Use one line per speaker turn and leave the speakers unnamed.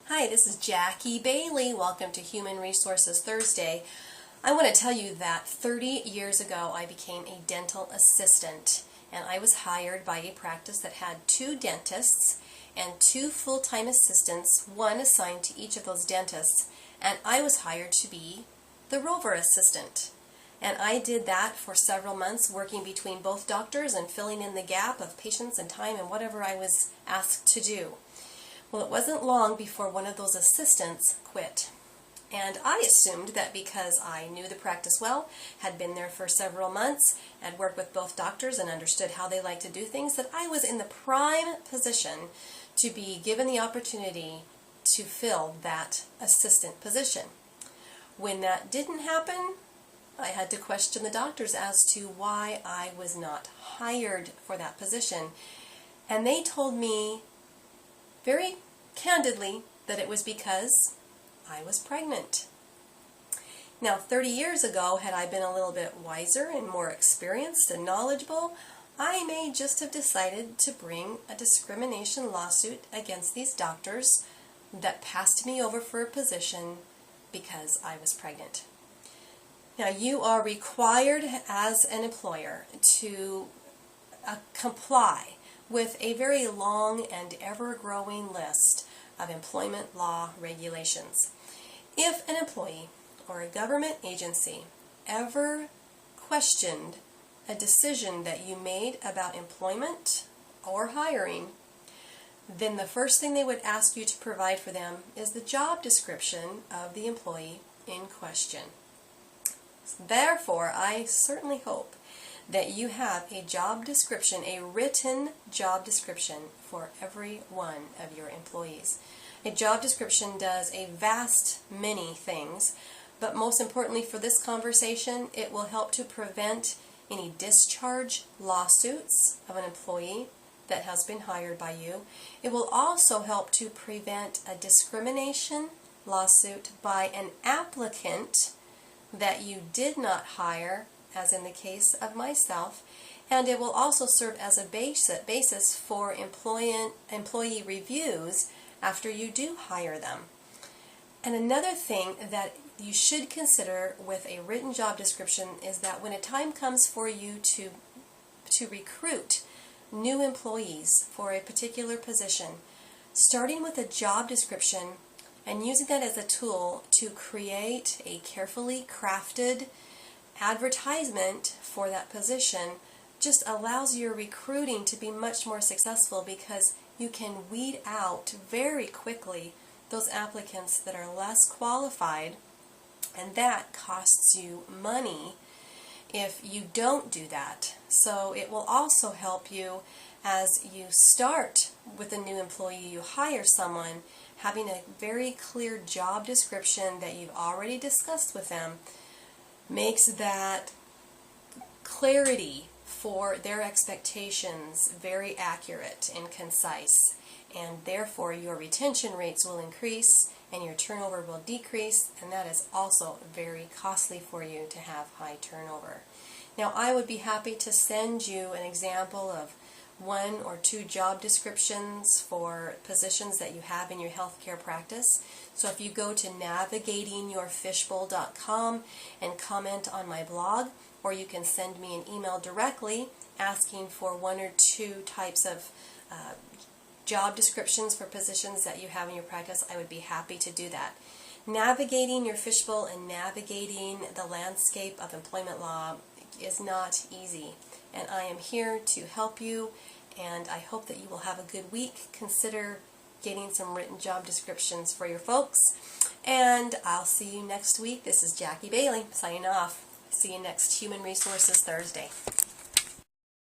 Hi, this is Jackie Bailey. Welcome to Human Resources Thursday. I want to tell you that 30 years ago I became a dental assistant, and I was hired by a practice that had 2 dentists and 2 full-time assistants, one assigned to each of those dentists, and I was hired to be the rover assistant. And I did that for several months, working between both doctors and filling in the gap of patients and time and whatever I was asked to do. Well, it wasn't long before one of those assistants quit. And I assumed that because I knew the practice well, had been there for several months, had worked with both doctors and understood how they like to do things, that I was in the prime position to be given the opportunity to fill that assistant position. When that didn't happen, I had to question the doctors as to why I was not hired for that position. And they told me very candidly that it was because I was pregnant. Now, 30 years ago, had I been a little bit wiser and more experienced and knowledgeable, I may just have decided to bring a discrimination lawsuit against these doctors that passed me over for a position because I was pregnant. Now, you are required as an employer to comply with a very long and ever-growing list of employment law regulations. If an employee or a government agency ever questioned a decision that you made about employment or hiring, then the first thing they would ask you to provide for them is the job description of the employee in question. Therefore, I certainly hope that you have a job description, a written job description for every one of your employees. A job description does a vast many things, but most importantly for this conversation, it will help to prevent any discharge lawsuits of an employee that has been hired by you. It will also help to prevent a discrimination lawsuit by an applicant that you did not hire, as in the case of myself, and it will also serve as a basis for employee reviews after you do hire them. And another thing that you should consider with a written job description is that when a time comes for you to recruit new employees for a particular position, starting with a job description and using that as a tool to create a carefully crafted advertisement for that position just allows your recruiting to be much more successful, because you can weed out very quickly those applicants that are less qualified, and that costs you money if you don't do that. So it will also help you as you start with a new employee, you hire someone, having a very clear job description that you've already discussed with them makes that clarity for their expectations very accurate and concise, and therefore your retention rates will increase and your turnover will decrease, and that is also very costly for you to have high turnover. Now, I would be happy to send you an example of 1 or 2 job descriptions for positions that you have in your healthcare practice. So if you go to navigatingyourfishbowl.com and comment on my blog, or you can send me an email directly asking for 1 or 2 types of job descriptions for positions that you have in your practice, I would be happy to do that. Navigating your fishbowl and navigating the landscape of employment law is not easy, and I am here to help you, and I hope that you will have a good week. Consider getting some written job descriptions for your folks, and I'll see you next week. This is Jackie Bailey signing off. See you next Human Resources Thursday.